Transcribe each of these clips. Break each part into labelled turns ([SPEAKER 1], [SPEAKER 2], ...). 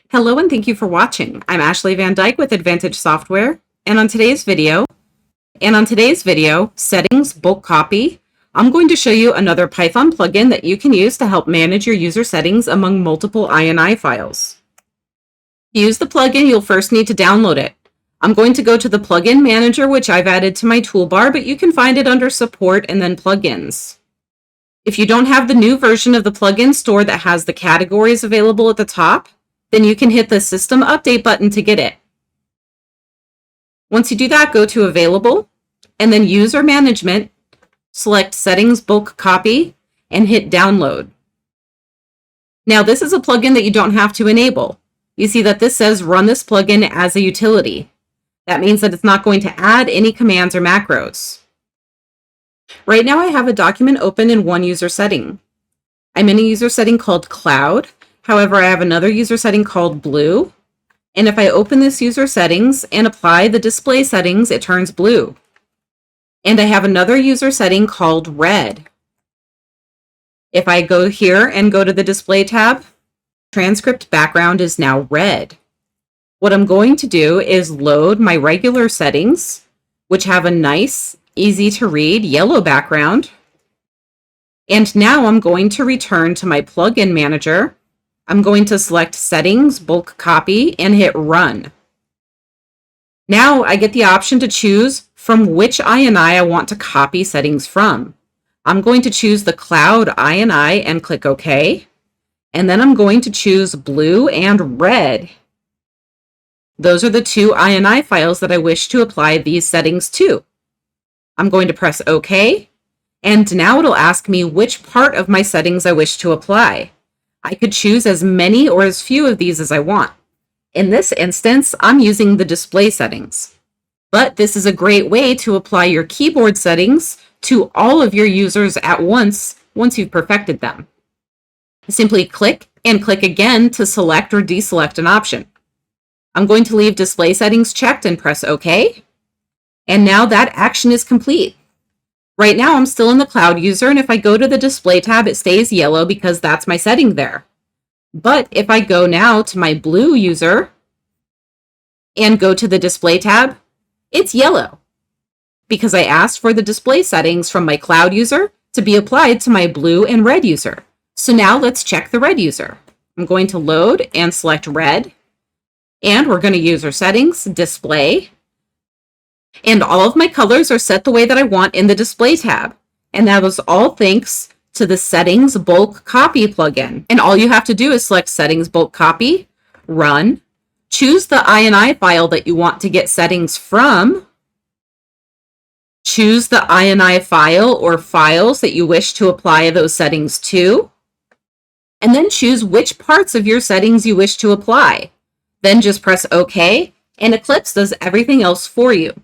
[SPEAKER 1] Hello and thank you for watching. I'm Ashley Van Dyke with Advantage Software, and on today's video, Settings Bulk Copy, I'm going to show you another Python plugin that you can use to help manage your user settings among multiple INI files. To use the plugin, you'll first need to download it. I'm going to go to the Plugin Manager, which I've added to my toolbar, but you can find it under Support and then Plugins. If you don't have the new version of the plugin store that has the categories available at the top, then you can hit the System Update button to get it. Once you do that, go to Available, and then User Management, select Settings Bulk Copy, and hit Download. Now, this is a plugin that you don't have to enable. You see that this says Run this plugin as a utility. That means that it's not going to add any commands or macros. Right now, I have a document open in one user setting. I'm in a user setting called Cloud. However, I have another user setting called Blue. And if I open this user settings and apply the display settings, it turns blue. And I have another user setting called Red. If I go here and go to the Display tab, transcript background is now red. What I'm going to do is load my regular settings, which have a nice, easy to read yellow background. And now I'm going to return to my plugin manager. I'm going to select Settings, Bulk Copy, and hit Run. Now I get the option to choose from which INI I want to copy settings from. I'm going to choose the Cloud INI and click OK. And then I'm going to choose Blue and Red. Those are the two INI files that I wish to apply these settings to. I'm going to press OK. And now it'll ask me which part of my settings I wish to apply. I could choose as many or as few of these as I want. In this instance, I'm using the display settings. But this is a great way to apply your keyboard settings to all of your users at once you've perfected them. Simply click and click again to select or deselect an option. I'm going to leave display settings checked and press OK. And now that action is complete. Right now, I'm still in the Cloud user, and if I go to the Display tab, it stays yellow because that's my setting there. But if I go now to my Blue user and go to the Display tab, it's yellow because I asked for the display settings from my Cloud user to be applied to my Blue and Red user. So now let's check the Red user. I'm going to load and select Red, and we're going to User Settings, Display, and all of my colors are set the way that I want in the Display tab. And that was all thanks to the Settings Bulk Copy plugin. And all you have to do is select Settings Bulk Copy, Run, choose the INI file that you want to get settings from, choose the INI file or files that you wish to apply those settings to, and then choose which parts of your settings you wish to apply. Then just press OK, and Eclipse does everything else for you.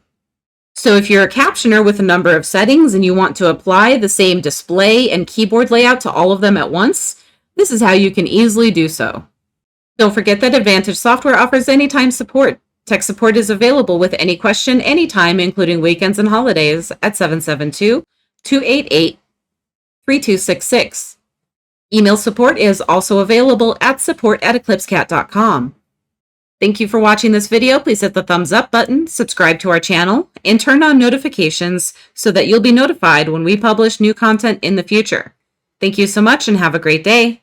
[SPEAKER 1] So if you're a captioner with a number of settings and you want to apply the same display and keyboard layout to all of them at once, this is how you can easily do so. Don't forget that Advantage Software offers anytime support. Tech support is available with any question anytime, including weekends and holidays, at 772-288-3266. Email support is also available at support@eclipsecat.com. Thank you for watching this video. Please hit the thumbs up button, subscribe to our channel, and turn on notifications so that you'll be notified when we publish new content in the future. Thank you so much and have a great day.